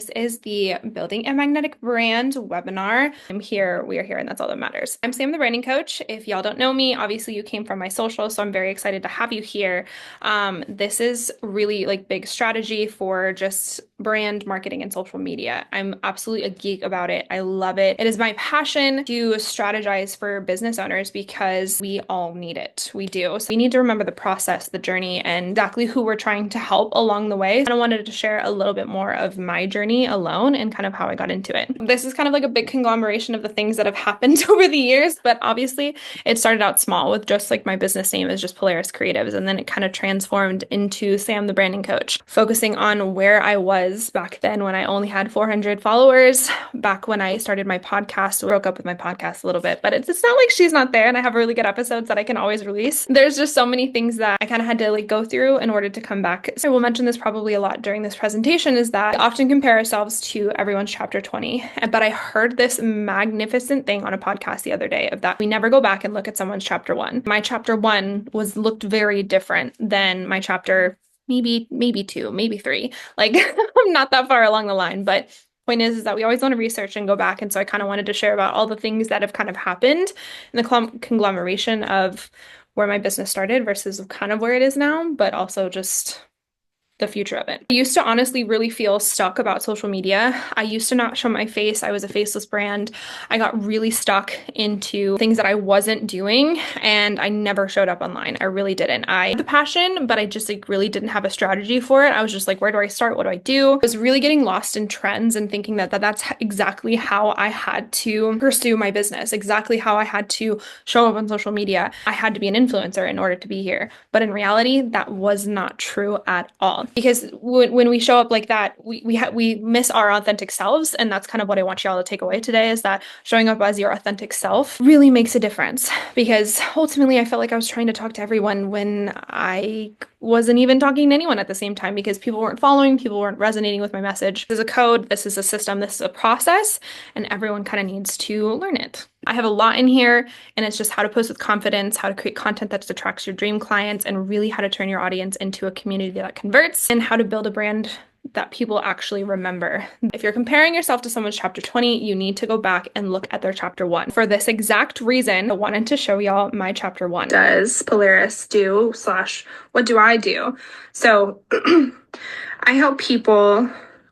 This is the Building a Magnetic Brand webinar. We are here, and that's all that matters. I'm Sam, the branding coach. If y'all don't know me, obviously you came from my social, so I'm very excited to have you here. This is really like big strategy for just brand marketing and social media. I'm absolutely a geek about it. I love it. It is my passion to strategize for business owners because we all need it. We do. So we need to remember the process, the journey, and exactly who we're trying to help along the way. And I wanted to share a little bit more of my journey alone and kind of how I got into it. This is kind of like a big conglomeration of the things that have happened over the years, but obviously it started out small with just like my business name is just Polaris Creatives, and then it kind of transformed into Sam the Branding Coach, focusing on where I was back then when I only had 400 followers, back when I started my podcast. I broke up with my podcast a little bit, but it's not like she's not there, and I have really good episodes that I can always release. There's just so many things that I kind of had to like go through in order to come back. So I will mention this probably a lot during this presentation, is that we often compare ourselves to everyone's chapter 20. But I heard this magnificent thing on a podcast the other day of that we never go back and look at someone's chapter 1. My chapter 1 looked very different than my chapter maybe 2, maybe 3. Like I'm not that far along the line, but point is that we always want to research and go back. And so I kind of wanted to share about all the things that have kind of happened in the conglomeration of where my business started versus kind of where it is now, but also just the future of it. I used to honestly really feel stuck about social media. I used to not show my face. I was a faceless brand. I got really stuck into things that I wasn't doing, and I never showed up online. I really didn't. I had the passion, but I just like really didn't have a strategy for it. I was just like, where do I start? What do I do? I was really getting lost in trends and thinking that that's exactly how I had to pursue my business, exactly how I had to show up on social media. I had to be an influencer in order to be here. But in reality, that was not true at all. Because when we show up like that, we miss our authentic selves. And that's kind of what I want y'all to take away today, is that showing up as your authentic self really makes a difference. Because ultimately, I felt like I was trying to talk to everyone when I wasn't even talking to anyone at the same time, because people weren't following, people weren't resonating with my message. This is a code, this is a system, this is a process, and everyone kind of needs to learn it. I have a lot in here, and it's just how to post with confidence, how to create content that attracts your dream clients, and really how to turn your audience into a community that converts, and how to build a brand that people actually remember. If you're comparing yourself to someone's chapter 20, you need to go back and look at their chapter 1. For this exact reason, I wanted to show y'all my chapter 1. Does Polaris do / what do I do? So I help people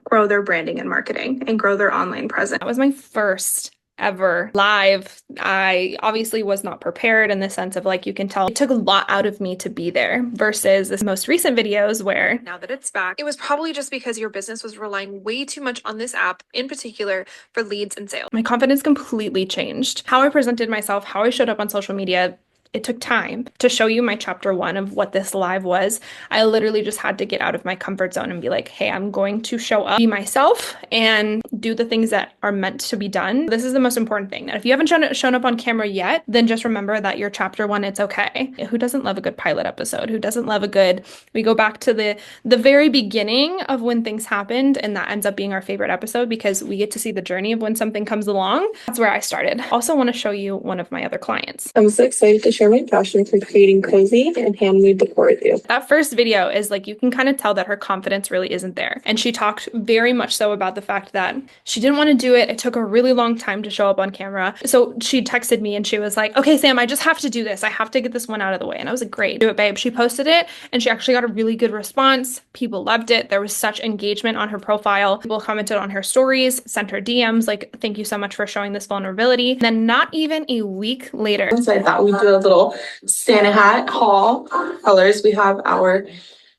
grow their branding and marketing and grow their online presence. That was my first ever live. I obviously was not prepared in the sense of, like, you can tell it took a lot out of me to be there versus this most recent videos where now that it's back, it was probably just because your business was relying way too much on this app in particular for leads and sales. My confidence completely changed. How I presented myself, how I showed up on social media. It took time to show you my chapter 1 of what this live was. I literally just had to get out of my comfort zone and be like, hey, I'm going to show up, be myself, and do the things that are meant to be done. This is the most important thing. That if you haven't shown up on camera yet, then just remember that your chapter 1, it's okay. Who doesn't love a good pilot episode? Who doesn't love we go back to the very beginning of when things happened, and that ends up being our favorite episode because we get to see the journey of when something comes along. That's where I started. Also want to show you one of my other clients. I'm so excited to share my passion for creating cozy and handmade decor with you. That first video is like, you can kind of tell that her confidence really isn't there. And she talked very much so about the fact that she didn't want to do it. It took a really long time to show up on camera. So she texted me and she was like, okay, Sam, I just have to do this. I have to get this one out of the way. And I was like, great, do it, babe. She posted it and she actually got a really good response. People loved it. There was such engagement on her profile. People commented on her stories, sent her DMs like, thank you so much for showing this vulnerability. And then not even a week later, So I thought we'd do a little Santa hat haul. Colors, we have our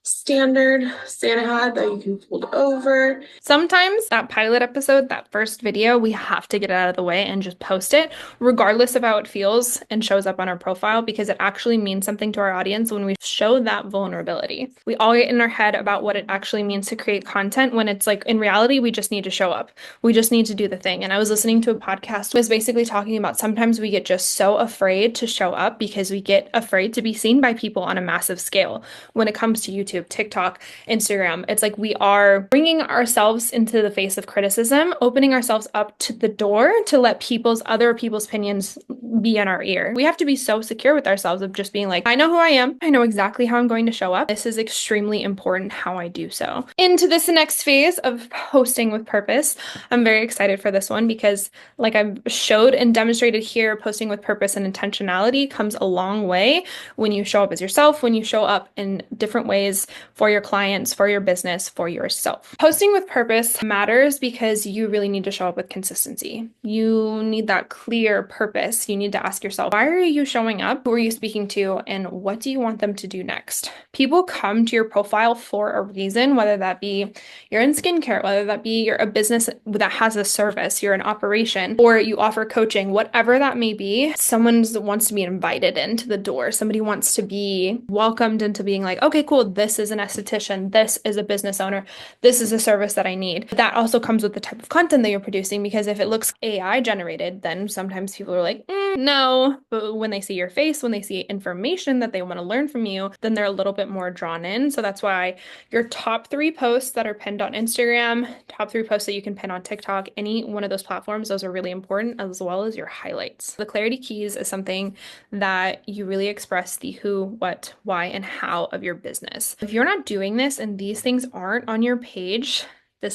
standard Santa hat that you can fold over. Sometimes that pilot episode, that first video, we have to get it out of the way and just post it, regardless of how it feels and shows up on our profile, because it actually means something to our audience when we show that vulnerability. We all get in our head about what it actually means to create content when it's like, in reality, we just need to show up. We just need to do the thing. And I was listening to a podcast that was basically talking about sometimes we get just so afraid to show up because we get afraid to be seen by people on a massive scale when it comes to YouTube. YouTube, TikTok, Instagram. It's like we are bringing ourselves into the face of criticism, opening ourselves up to the door to let other people's opinions be in our ear. We have to be so secure with ourselves of just being like, I know who I am. I know exactly how I'm going to show up. This is extremely important how I do so. Into this next phase of posting with purpose, I'm very excited for this one because, like I've showed and demonstrated here, posting with purpose and intentionality comes a long way when you show up as yourself, when you show up in different ways for your clients, for your business, for yourself. Posting with purpose matters because you really need to show up with consistency. You need that clear purpose. You need to ask yourself, why are you showing up? Who are you speaking to? And what do you want them to do next? People come to your profile for a reason, whether that be you're in skincare, whether that be you're a business that has a service, you're an operation, or you offer coaching, whatever that may be, someone wants to be invited into the door. Somebody wants to be welcomed into being like, okay, cool, this is an esthetician, this is a business owner, this is a service that I need. That also comes with the type of content that you're producing, because if it looks AI generated, then sometimes people are like, no. But when they see your face, when they see information that they want to learn from you, then they're a little bit more drawn in. So that's why your top 3 posts that are pinned on Instagram, top 3 posts that you can pin on TikTok, any one of those platforms, those are really important, as well as your highlights. The clarity keys is something that you really express the who, what, why, and how of your business. If you're not doing this and these things aren't on your page, I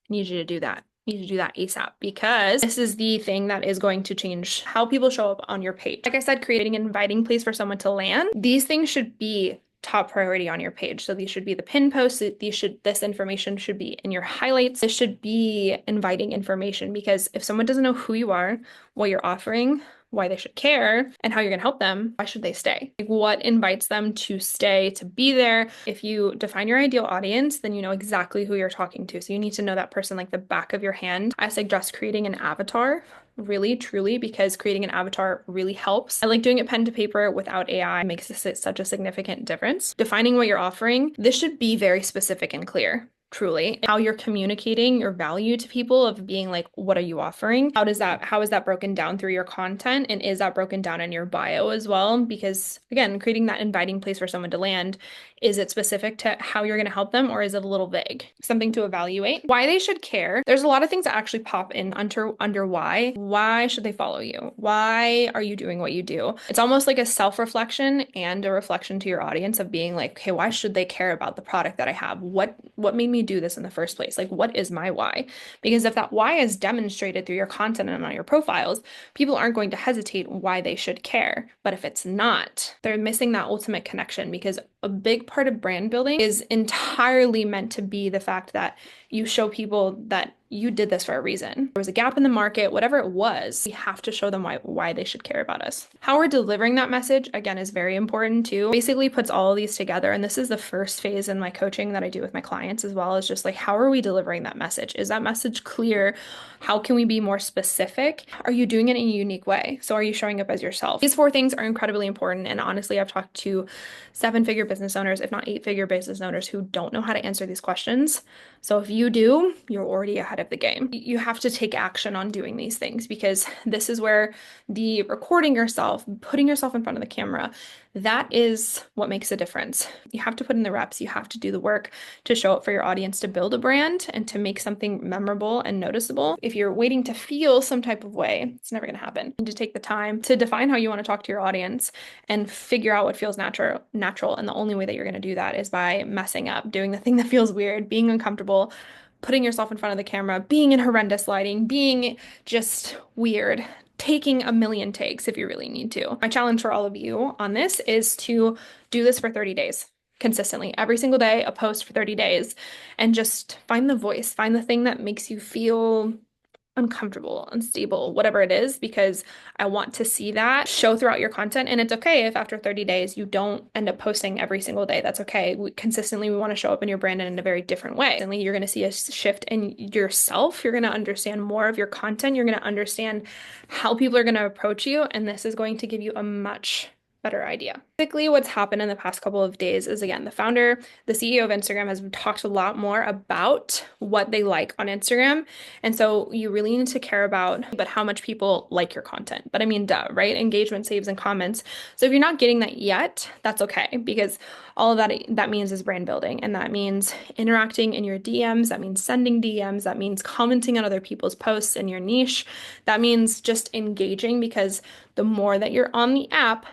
need you to do that. You need to do that ASAP, because this is the thing that is going to change how people show up on your page. Like I said, creating an inviting place for someone to land. These things should be top priority on your page. So these should be the pin posts. This information should be in your highlights. This should be inviting information, because if someone doesn't know who you are, what you're offering, why they should care, and how you're going to help them, why should they stay? Like, what invites them to stay, to be there? If you define your ideal audience, then you know exactly who you're talking to. So you need to know that person like the back of your hand. I suggest creating an avatar, really, truly, because creating an avatar really helps. I like doing it pen to paper without AI. It makes this such a significant difference. Defining what you're offering, this should be very specific and clear. Truly, how you're communicating your value to people, of being like, what are you offering? How is that broken down through your content? And is that broken down in your bio as well? Because again, creating that inviting place for someone to land, is it specific to how you're going to help them, or is it a little vague? Something to evaluate. Why they should care. There's a lot of things that actually pop in under why. Why should they follow you? Why are you doing what you do? It's almost like a self-reflection and a reflection to your audience of being like, okay, why should they care about the product that I have? What made me do this in the first place? Like, what is my why? Because if that why is demonstrated through your content and on your profiles, people aren't going to hesitate why they should care. But if it's not, they're missing that ultimate connection, because a big part of brand building is entirely meant to be the fact that you show people that you did this for a reason. There was a gap in the market, whatever it was, we have to show them why they should care about us. How we're delivering that message, again, is very important too. Basically puts all of these together. And this is the first phase in my coaching that I do with my clients as well, is just like, how are we delivering that message? Is that message clear? How can we be more specific? Are you doing it in a unique way? So are you showing up as yourself? These 4 things are incredibly important. And honestly, I've talked to 7-figure business owners, if not 8-figure business owners, who don't know how to answer these questions. So if you do, you're already ahead of the game. You have to take action on doing these things, because this is where the recording yourself, putting yourself in front of the camera, that is what makes a difference. You have to put in the reps. You have to do the work to show up for your audience, to build a brand and to make something memorable and noticeable. If you're waiting to feel some type of way, it's never going to happen. You need to take the time to define how you want to talk to your audience and figure out what feels natural. And the only way that you're going to do that is by messing up, doing the thing that feels weird, being uncomfortable, putting yourself in front of the camera, being in horrendous lighting, being just weird, taking a million takes if you really need to. My challenge for all of you on this is to do this for 30 days. Consistently, every single day, a post for 30 days, and just find the voice, find the thing that makes you feel uncomfortable, unstable, whatever it is, because I want to see that show throughout your content. And it's okay if after 30 days you don't end up posting every single day. That's okay. We want to show up in your brand in a very different way. And you're going to see a shift in yourself. You're going to understand more of your content. You're going to understand how people are going to approach you. And this is going to give you a much better idea. Basically, what's happened in the past couple of days is, again, the CEO of Instagram has talked a lot more about what they like on Instagram. And so you really need to care about but how much people like your content. But I mean, duh, right? Engagement saves and comments. So if you're not getting that yet, that's okay, because all of that means is brand building, and that means interacting in your DMs, that means sending DMs, that means commenting on other people's posts in your niche. That means just engaging, because the more that you're on the app,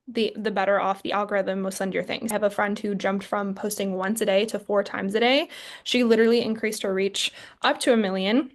the better off the algorithm will send your things. I have a friend who jumped from posting once a day to 4 times a day. She literally increased her reach up to 1 million,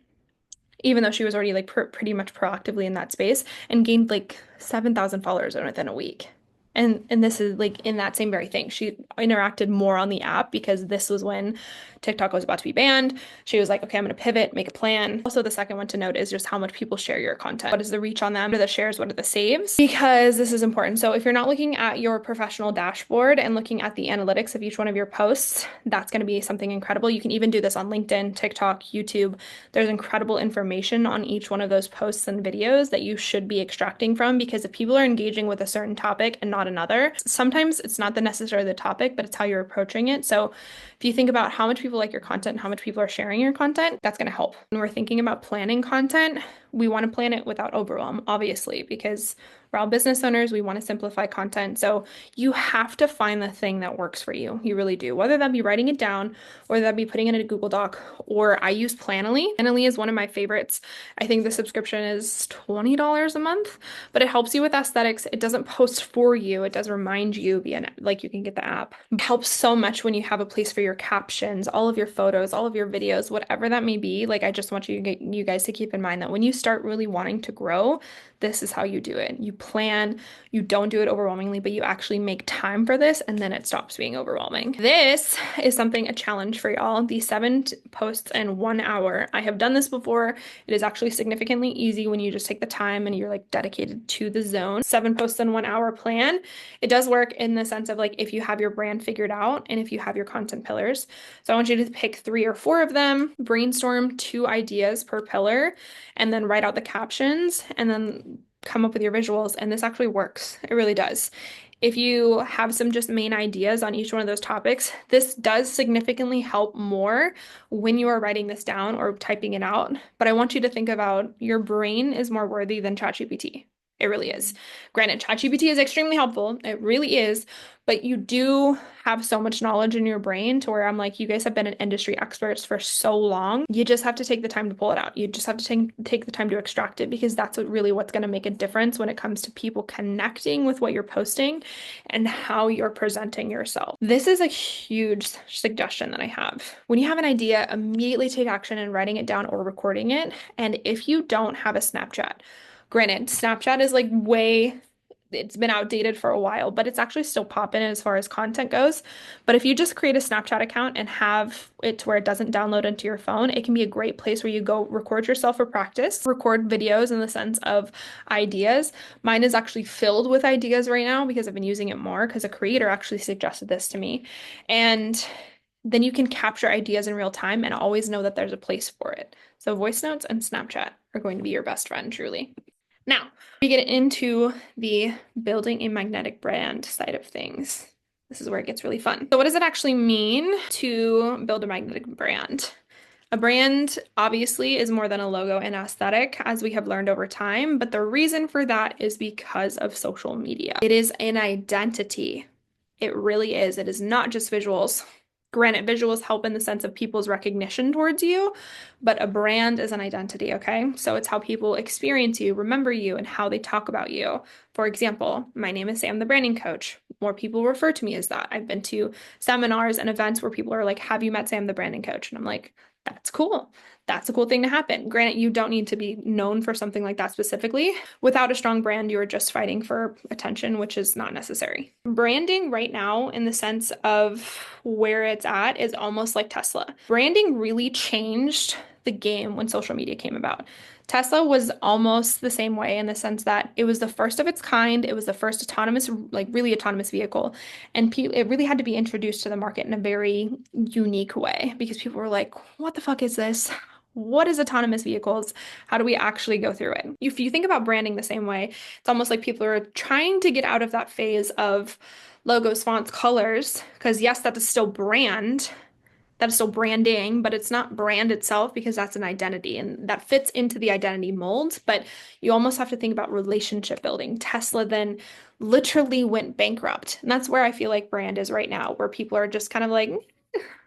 even though she was already like pretty much proactively in that space, and gained like 7,000 followers within a week. And this is like in that same very thing. She interacted more on the app because this was when TikTok was about to be banned. She was like, okay, I'm going to pivot, make a plan. Also, the second one to note is just how much people share your content. What is the reach on them? What are the shares? What are the saves? Because this is important. So if you're not looking at your professional dashboard and looking at the analytics of each one of your posts, that's going to be something incredible. You can even do this on LinkedIn, TikTok, YouTube. There's incredible information on each one of those posts and videos that you should be extracting from, because if people are engaging with a certain topic and not another, sometimes it's not necessarily the topic, but it's how you're approaching it. So if you think about how much people like your content and how much people are sharing your content, that's going to help. When we're thinking about planning content, we want to plan it without overwhelm, obviously, because we're all business owners. We want to simplify content. So you have to find the thing that works for you. You really do. Whether that be writing it down, or that be putting it in a Google Doc, or I use Planoly. Planoly is one of my favorites. I think the subscription is $20 a month, but it helps you with aesthetics. It doesn't post for you. It does remind you via, like, you can get the app. It helps so much when you have a place for your captions, all of your photos, all of your videos, whatever that may be. Like, I just want you guys to keep in mind that when you start really wanting to grow, this is how you do it. You plan, you don't do it overwhelmingly, but you actually make time for this, and then it stops being overwhelming. This is a challenge for y'all. The 7 posts in 1 hour. I have done this before. It is actually significantly easy when you just take the time and you're like dedicated to the zone. 7 posts in 1 hour plan. It does work in the sense of like if you have your brand figured out and if you have your content pillars. So I want you to pick 3 or 4 of them, brainstorm 2 ideas per pillar, and then write out the captions, and then come up with your visuals. And this actually works. It really does. If you have some just main ideas on each one of those topics, this does significantly help more when you are writing this down or typing it out. But I want you to think about your brain is more worthy than ChatGPT. It really is. Granted, ChatGPT is extremely helpful. It really is. But you do have so much knowledge in your brain to where I'm like, you guys have been in industry experts for so long. You just have to take the time to pull it out. You just have to take the time to extract it, because that's what's going to make a difference when it comes to people connecting with what you're posting and how you're presenting yourself. This is a huge suggestion that I have. When you have an idea, immediately take action in writing it down or recording it. And if you don't have a Snapchat, granted, Snapchat is like it's been outdated for a while, but it's actually still popping as far as content goes. But if you just create a Snapchat account and have it to where it doesn't download into your phone, it can be a great place where you go record yourself for practice, record videos in the sense of ideas. Mine is actually filled with ideas right now because I've been using it more, because a creator actually suggested this to me. And then you can capture ideas in real time and always know that there's a place for it. So voice notes and Snapchat are going to be your best friend, truly. Now, we get into the building a magnetic brand side of things. This is where it gets really fun. So what does it actually mean to build a magnetic brand? A brand obviously is more than a logo and aesthetic, as we have learned over time, but the reason for that is because of social media. It is an identity. It really is. It is not just visuals. Granted, visuals help in the sense of people's recognition towards you, but a brand is an identity, okay? So it's how people experience you, remember you, and how they talk about you. For example, my name is Sam the Branding Coach. More people refer to me as that. I've been to seminars and events where people are like, have you met Sam the Branding Coach? And I'm like, that's cool. That's a cool thing to happen. Granted, you don't need to be known for something like that specifically. Without a strong brand, you are just fighting for attention, which is not necessary. Branding right now, in the sense of where it's at, is almost like Tesla. Branding really changed the game when social media came about. Tesla was almost the same way in the sense that it was the first of its kind. It was the first autonomous, like really autonomous vehicle. And it really had to be introduced to the market in a very unique way, because people were like, what the fuck is this? What is autonomous vehicles? How do we actually go through it? If you think about branding the same way, it's almost like people are trying to get out of that phase of logos, fonts, colors, because yes, that is still brand, that is still branding, but it's not brand itself because that's an identity and that fits into the identity mold. But you almost have to think about relationship building. Tesla then literally went bankrupt. And that's where I feel like brand is right now, where people are just kind of like,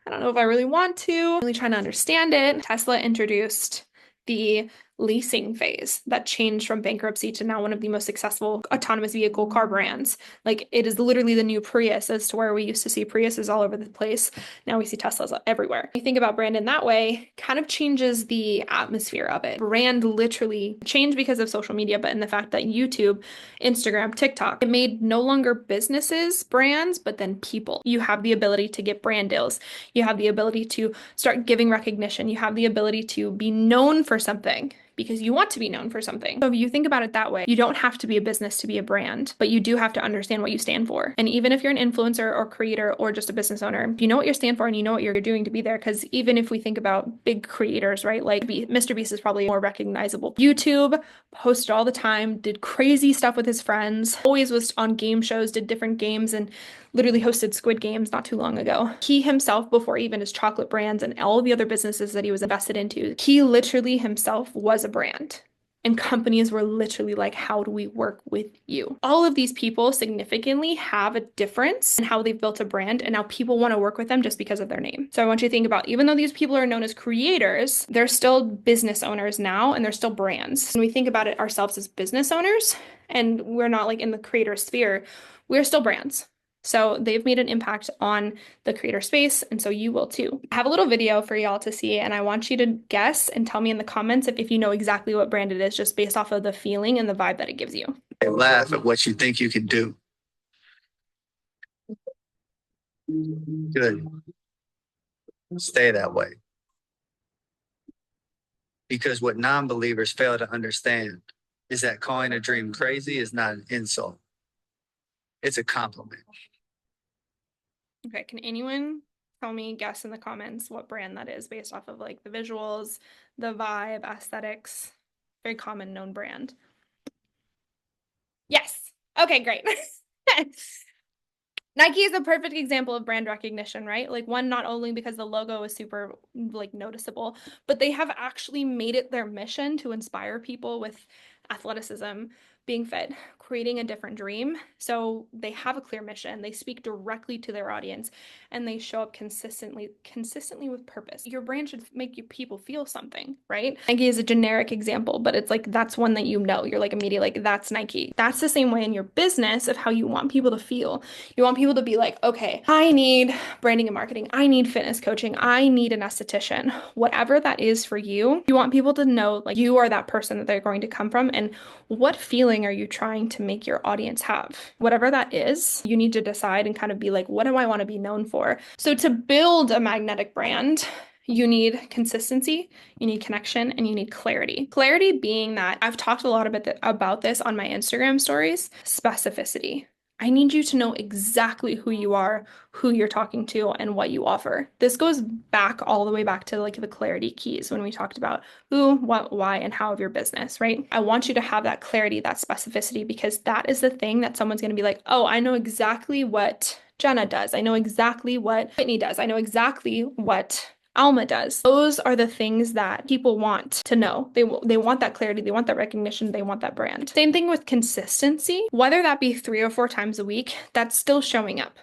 I don't know if I really want to, really trying to understand it. Tesla introduced the leasing phase that changed from bankruptcy to now one of the most successful autonomous vehicle car brands. Like it is literally the new Prius as to where we used to see Priuses all over the place. Now we see Teslas everywhere. You think about brand in that way, kind of changes the atmosphere of it. Brand literally changed because of social media, but in the fact that YouTube, Instagram, TikTok, it made no longer businesses brands, but then people. You have the ability to get brand deals. You have the ability to start giving recognition. You have the ability to be known for something because you want to be known for something. So if you think about it that way, you don't have to be a business to be a brand, but you do have to understand what you stand for. And even if you're an influencer or creator or just a business owner, you know what you stand for and you know what you're doing to be there. Because even if we think about big creators, right? Like Mr. Beast is probably more recognizable. YouTube posted all the time, did crazy stuff with his friends, always was on game shows, did different games, and literally hosted Squid Games not too long ago. He himself, before even his chocolate brands and all the other businesses that he was invested into, he literally himself was a brand. And companies were literally like, how do we work with you? All of these people significantly have a difference in how they've built a brand, and now people want to work with them just because of their name. So I want you to think about, even though these people are known as creators, they're still business owners now, and they're still brands. When we think about it ourselves as business owners, and we're not like in the creator sphere, we're still brands. So they've made an impact on the creator space, and so you will too. I have a little video for y'all to see, and I want you to guess and tell me in the comments if you know exactly what brand it is, just based off of the feeling and the vibe that it gives you. And laugh at what you think you can do. Good. Stay that way. Because what non-believers fail to understand is that calling a dream crazy is not an insult. It's a compliment. Okay, can anyone tell me, guess in the comments what brand that is based off of like the visuals, the vibe, aesthetics? Very common known brand. Yes. Okay, great. Nike is a perfect example of brand recognition, right? Like one, not only because the logo is super like noticeable, but they have actually made it their mission to inspire people with athleticism, being fit, creating a different dream. So they have a clear mission. They speak directly to their audience and they show up consistently with purpose. Your brand should make you people feel something, right? Nike is a generic example, but it's like that's one that you know. You're like immediately like that's Nike. That's the same way in your business of how you want people to feel. You want people to be like, okay, I need branding and marketing. I need fitness coaching. I need an esthetician. Whatever that is for you, you want people to know like you are that person that they're going to come from, and what feeling are you trying to make your audience have? Whatever that is, you need to decide and kind of be like, what do I want to be known for? So to build a magnetic brand, you need consistency, you need connection, and you need clarity. Clarity being that I've talked a lot about this on my Instagram stories, specificity. I need you to know exactly who you are, who you're talking to, and what you offer. This goes back all the way back to like the clarity keys when we talked about who, what, why, and how of your business, right? I want you to have that clarity, that specificity, because that is the thing that someone's going to be like, oh, I know exactly what Jenna does. I know exactly what Whitney does. I know exactly what Alma does. Those are the things that people want to know. They want that clarity, they want that recognition, they want that brand. Same thing with consistency, whether that be 3 or 4 times a week, that's still showing up.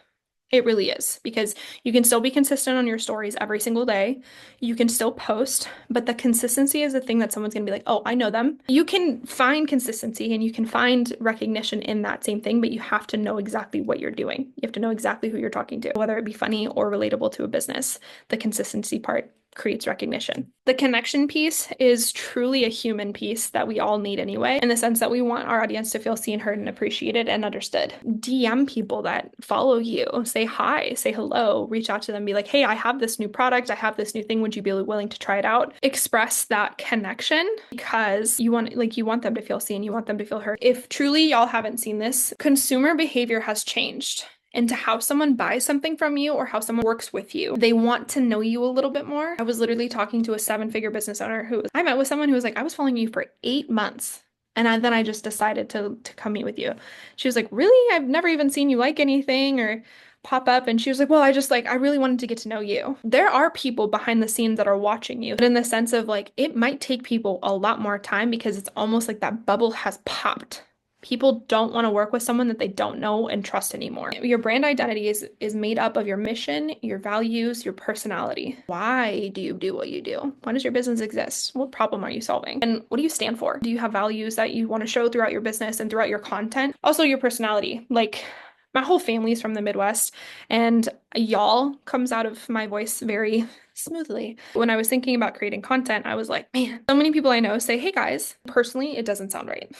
It really is, because you can still be consistent on your stories every single day. You can still post, but the consistency is the thing that someone's going to be like, oh, I know them. You can find consistency and you can find recognition in that same thing, but you have to know exactly what you're doing. You have to know exactly who you're talking to, whether it be funny or relatable to a business. The consistency part creates recognition. The connection piece is truly a human piece that we all need anyway, in the sense that we want our audience to feel seen, heard, and appreciated and understood. DM people that follow you, say hi, say hello, reach out to them, be like, hey, I have this new product, I have this new thing, would you be willing to try it out? Express that connection because you want them to feel seen, you want them to feel heard. If truly y'all haven't seen this, consumer behavior has changed. into how someone buys something from you or how someone works with you. They want to know you a little bit more. I was literally talking to a 7-figure business owner I met with someone who was like, I was following you for 8 months. And then I just decided to come meet with you. She was like, really? I've never even seen you like anything or pop up. And she was like, well, I really wanted to get to know you. There are people behind the scenes that are watching you, but in the sense of like, it might take people a lot more time because it's almost like that bubble has popped. People don't want to work with someone that they don't know and trust anymore. Your brand identity is made up of your mission, your values, your personality. Why do you do what you do? Why does your business exist? What problem are you solving? And what do you stand for? Do you have values that you want to show throughout your business and throughout your content? Also, your personality. Like, my whole family's from the Midwest, and y'all comes out of my voice very smoothly. When I was thinking about creating content, I was like, man, so many people I know say, hey guys. Personally, it doesn't sound right.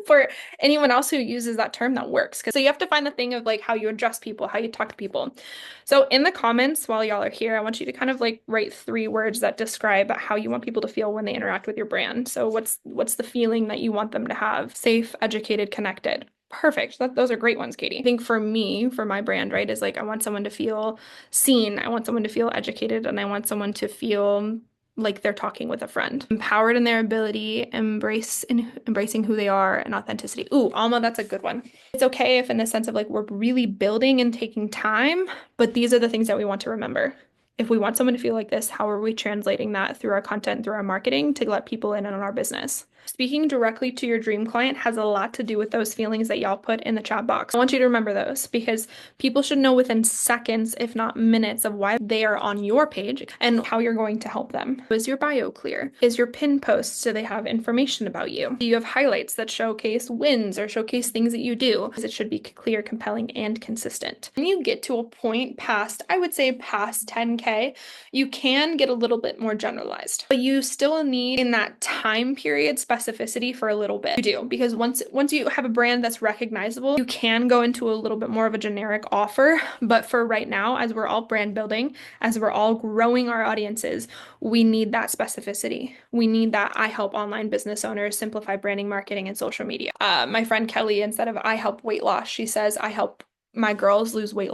For anyone else who uses that term, that works. So you have to find the thing of like how you address people, how you talk to people. So in the comments while y'all are here, I want you to kind of like write 3 words that describe how you want people to feel when they interact with your brand. So what's the feeling that you want them to have? Safe, educated, connected. Perfect. Those are great ones, Katie. I think for me, for my brand, right, is like I want someone to feel seen. I want someone to feel educated, and I want someone to feel like they're talking with a friend. Empowered in their ability, embracing who they are, and authenticity. Ooh, Alma, that's a good one. It's okay if in the sense of like we're really building and taking time, but these are the things that we want to remember. If we want someone to feel like this, how are we translating that through our content, through our marketing to let people in on our business? Speaking directly to your dream client has a lot to do with those feelings that y'all put in the chat box. I want you to remember those because people should know within seconds, if not minutes, of why they are on your page and how you're going to help them. Is your bio clear? Is your pin post so they have information about you? Do you have highlights that showcase wins or showcase things that you do? Because it should be clear, compelling, and consistent. When you get to a point past, I would say past 10K, you can get a little bit more generalized, but you still need in that time period specificity for a little bit. You do, because once you have a brand that's recognizable, you can go into a little bit more of a generic offer. But for right now, as we're all brand building, as we're all growing our audiences, we need that specificity. We need that I help online business owners simplify branding, marketing, and social media. My friend Kelly, instead of I help weight loss, she says I help my girls lose weight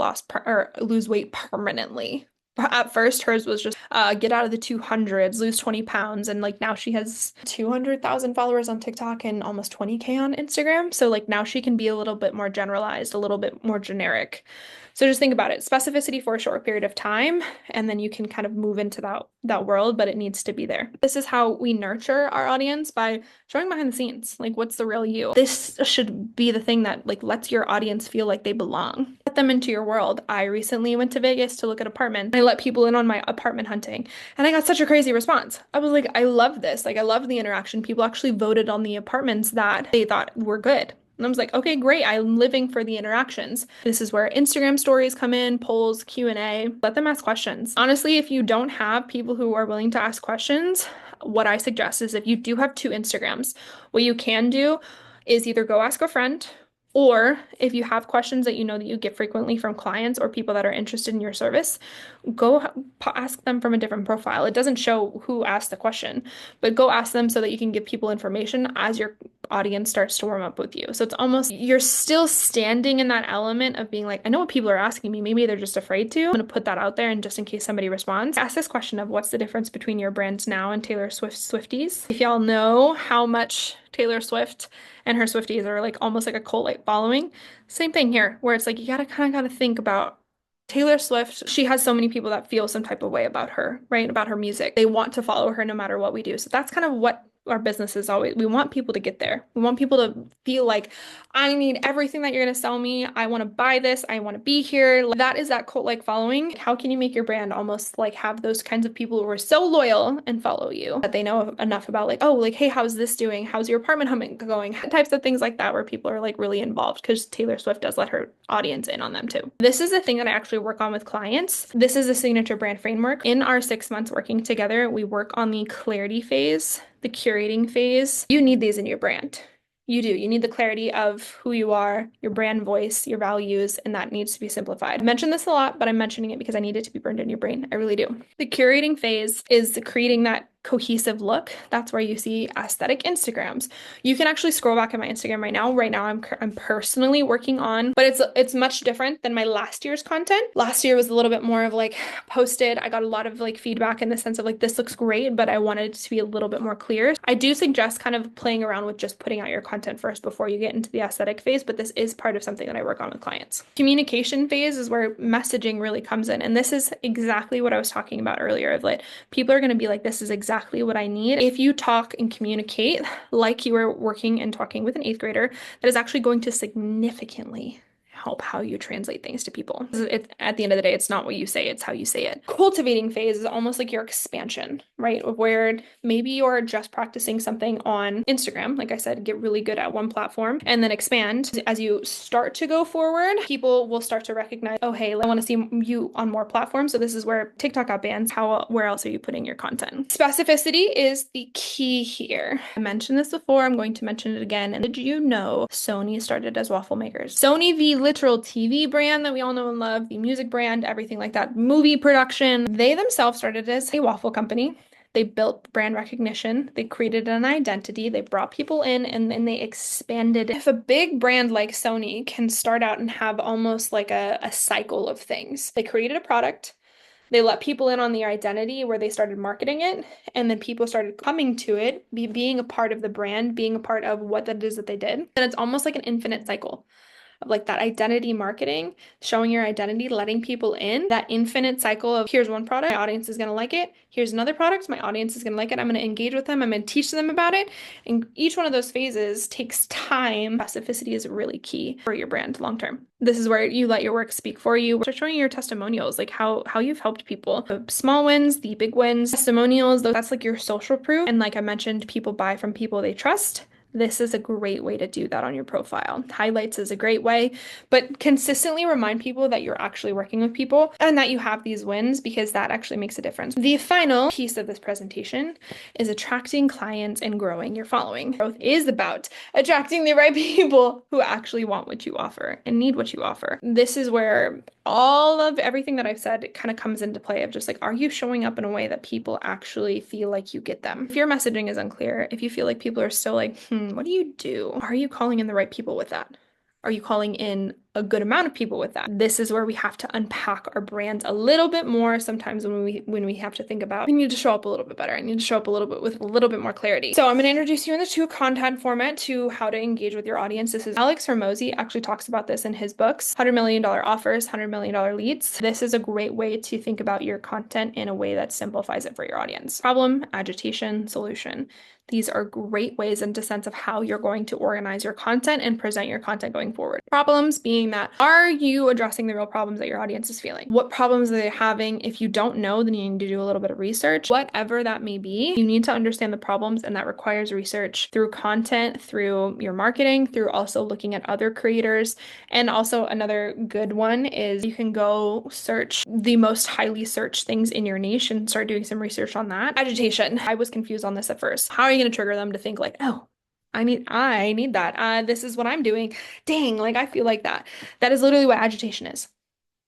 lose weight permanently. At first, hers was just get out of the 200s, lose 20 pounds. And like now she has 200,000 followers on TikTok and almost 20K on Instagram. So like now she can be a little bit more generalized, a little bit more generic. So just think about it, specificity for a short period of time, and then you can kind of move into that world, but it needs to be there. This is how we nurture our audience, by showing behind the scenes, like what's the real you. This should be the thing that like lets your audience feel like they belong. Let them into your world. I recently went to Vegas to look at apartments. I let people in on my apartment hunting, and I got such a crazy response. I was like, I love this. Like I love the interaction. People actually voted on the apartments that they thought were good. And I was like, okay, great. I'm living for the interactions. This is where Instagram stories come in, polls, Q&A. Let them ask questions. Honestly, if you don't have people who are willing to ask questions, what I suggest is if you do have 2 Instagrams, what you can do is either go ask a friend, or if you have questions that you know that you get frequently from clients or people that are interested in your service, go ask them from a different profile. It doesn't show who asked the question, but go ask them so that you can give people information as your audience starts to warm up with you. So it's almost, you're still standing in that element of being like, I know what people are asking me. Maybe they're just afraid to. I'm going to put that out there, and just in case somebody responds, ask this question of what's the difference between your brands now and Taylor Swift's Swifties? If y'all know how much Taylor Swift and her Swifties are like almost like a cult-like following, same thing here, where it's like you gotta think about Taylor Swift. She has so many people that feel some type of way about her, right? About her music. They want to follow her no matter what we do. So that's kind of what our business is always. We want people to get there. We want people to feel like, I need everything that you're going to sell me. I want to buy this. I want to be here. That is that cult-like following. How can you make your brand almost like have those kinds of people who are so loyal and follow you that they know enough about like, oh, like, hey, how's this doing? How's your apartment humming going? Types of things like that, where people are like really involved, because Taylor Swift does let her audience in on them too. This is a thing that I actually work on with clients. This is a signature brand framework. In our 6 months working together, we work on the clarity phase, the curating phase. You need these in your brand. You do. You need the clarity of who you are, your brand voice, your values, and that needs to be simplified. I mention this a lot, but I'm mentioning it because I need it to be burned in your brain. I really do. The curating phase is creating that cohesive look, that's where you see aesthetic Instagrams. You can actually scroll back at my Instagram right now. Right now, I'm personally working on, but it's much different than my last year's content. Last year was a little bit more of like posted. I got a lot of like feedback in the sense of like, this looks great, but I wanted it to be a little bit more clear. I do suggest kind of playing around with just putting out your content first before you get into the aesthetic phase, but this is part of something that I work on with clients. Communication phase is where messaging really comes in. And this is exactly what I was talking about earlier of like, people are going to be like, this is exactly what I need. If you talk and communicate like you were working and talking with an 8th grader, that is actually going to significantly help how you translate things to people. At the end of the day, it's not what you say, it's how you say it. Cultivating phase is almost like your expansion, right? Where maybe you're just practicing something on Instagram. Like I said, get really good at one platform and then expand. As you start to go forward, people will start to recognize, oh, hey, I want to see you on more platforms. So this is where TikTok got banned. Where else are you putting your content? Specificity is the key here. I mentioned this before, I'm going to mention it again. And did you know Sony started as waffle makers? Sony, the literal TV brand that we all know and love, the music brand, everything like that, movie production, they themselves started as a waffle company. They built brand recognition, they created an identity, they brought people in, and then they expanded. If a big brand like Sony can start out and have almost like a cycle of things, they created a product, they let people in on the identity where they started marketing it, and then people started coming to it, being a part of the brand, being a part of what that is that they did. And it's almost like an infinite cycle of like that identity marketing, showing your identity, letting people in, that infinite cycle of here's one product, my audience is going to like it. Here's another product, my audience is going to like it. I'm going to engage with them. I'm going to teach them about it. And each one of those phases takes time. Specificity is really key for your brand long term. This is where you let your work speak for you. Start showing your testimonials, like how you've helped people. The small wins, the big wins, testimonials, that's like your social proof. And like I mentioned, people buy from people they trust. This is a great way to do that on your profile. Highlights is a great way, but consistently remind people that you're actually working with people and that you have these wins, because that actually makes a difference. The final piece of this presentation is attracting clients and growing your following. Growth is about attracting the right people who actually want what you offer and need what you offer. This is where all of everything that I've said kind of comes into play of just like, are you showing up in a way that people actually feel like you get them? If your messaging is unclear, if you feel like people are still like, what do you do? Are you calling in the right people with that? Are you calling in a good amount of people with that? This is where we have to unpack our brands a little bit more sometimes when we have to think about, we need to show up a little bit better. I need to show up a little bit with a little bit more clarity. So I'm going to introduce you in the 2 content format to how to engage with your audience. This is Alex Hormozi actually talks about this in his books, $100 million offers, $100 million leads. This is a great way to think about your content in a way that simplifies it for your audience. Problem, agitation, solution. These are great ways into sense of how you're going to organize your content and present your content going forward. Problems being that, are you addressing the real problems that your audience is feeling? What problems are they having? If you don't know, then you need to do a little bit of research. Whatever that may be, you need to understand the problems, and that requires research through content, through your marketing, through also looking at other creators. And also another good one is you can go search the most highly searched things in your niche and start doing some research on that. Agitation. I was confused on this at first. How are you going to trigger them to think like, oh, I need that. This is what I'm doing. Dang, like I feel like that. That is literally what agitation is.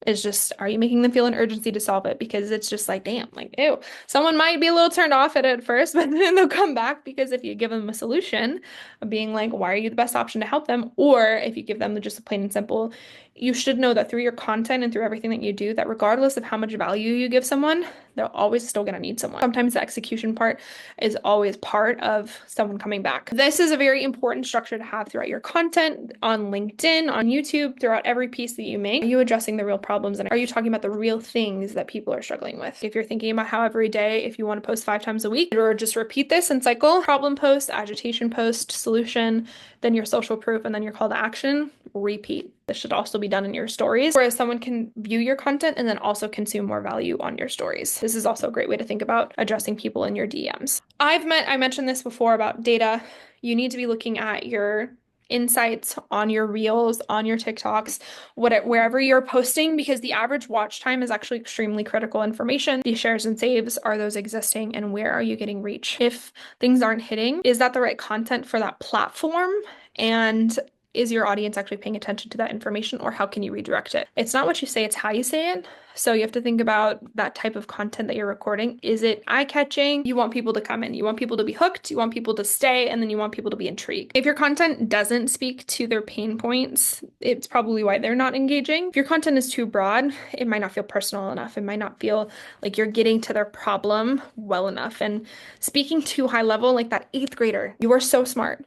It's just, are you making them feel an urgency to solve it? Because it's just like, damn, like, ew. Someone might be a little turned off at first, but then they'll come back, because if you give them a solution of being like, why are you the best option to help them? Or if you give them just a plain and simple, you should know that through your content and through everything that you do, that regardless of how much value you give someone, they're always still going to need someone. Sometimes the execution part is always part of someone coming back. This is a very important structure to have throughout your content on LinkedIn, on YouTube, throughout every piece that you make. Are you addressing the real problems, and are you talking about the real things that people are struggling with? If you're thinking about how every day, if you want to post 5 times a week, or just repeat this and cycle, problem post, agitation post, solution, then your social proof, and then your call to action, repeat. This should also be done in your stories, whereas someone can view your content and then also consume more value on your stories. This is also a great way to think about addressing people in your DMs. I mentioned this before about data. You need to be looking at your insights on your reels, on your TikToks, wherever you're posting, because the average watch time is actually extremely critical information. The shares and saves, are those existing, and where are you getting reach? If things aren't hitting, is that the right content for that platform? And is your audience actually paying attention to that information, or how can you redirect it? It's not what you say, it's how you say it. So you have to think about that type of content that you're recording. Is it eye-catching? You want people to come in. You want people to be hooked. You want people to stay, and then you want people to be intrigued. If your content doesn't speak to their pain points, it's probably why they're not engaging. If your content is too broad, it might not feel personal enough. It might not feel like you're getting to their problem well enough. And speaking too high level, like that 8th grader, you are so smart.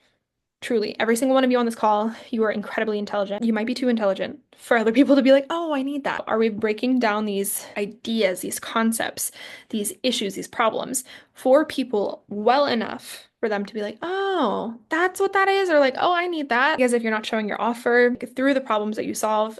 Truly, every single one of you on this call, you are incredibly intelligent. You might be too intelligent for other people to be like, oh, I need that. Are we breaking down these ideas, these concepts, these issues, these problems for people well enough for them to be like, oh, that's what that is? Or like, oh, I need that. Because if you're not showing your offer through the problems that you solve,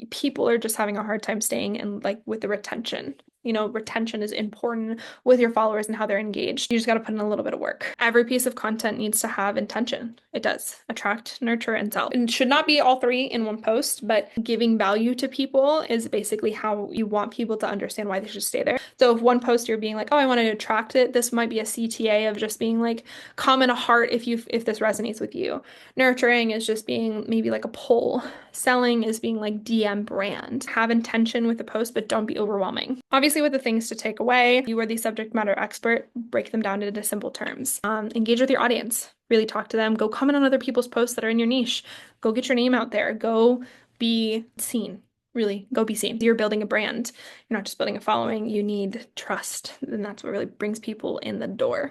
people are just having a hard time staying and like with the retention. You know, retention is important with your followers and how they're engaged. You just got to put in a little bit of work. Every piece of content needs to have intention. It does attract, nurture, and sell. And should not be all three in one post, but giving value to people is basically how you want people to understand why they should stay there. So if one post you're being like, oh, I want to attract it, this might be a CTA of just being like, comment a heart if this resonates with you. Nurturing is just being maybe like a poll. Selling is being like DM brand. Have intention with the post, but don't be overwhelming. Obviously, with the things to take away, you are the subject matter expert. Break them down into simple terms. Engage with your audience. Really talk to them. Go comment on other people's posts that are in your niche. Go get your name out there. Go be seen. Really, go be seen. You're building a brand. You're not just building a following. You need trust. And that's what really brings people in the door.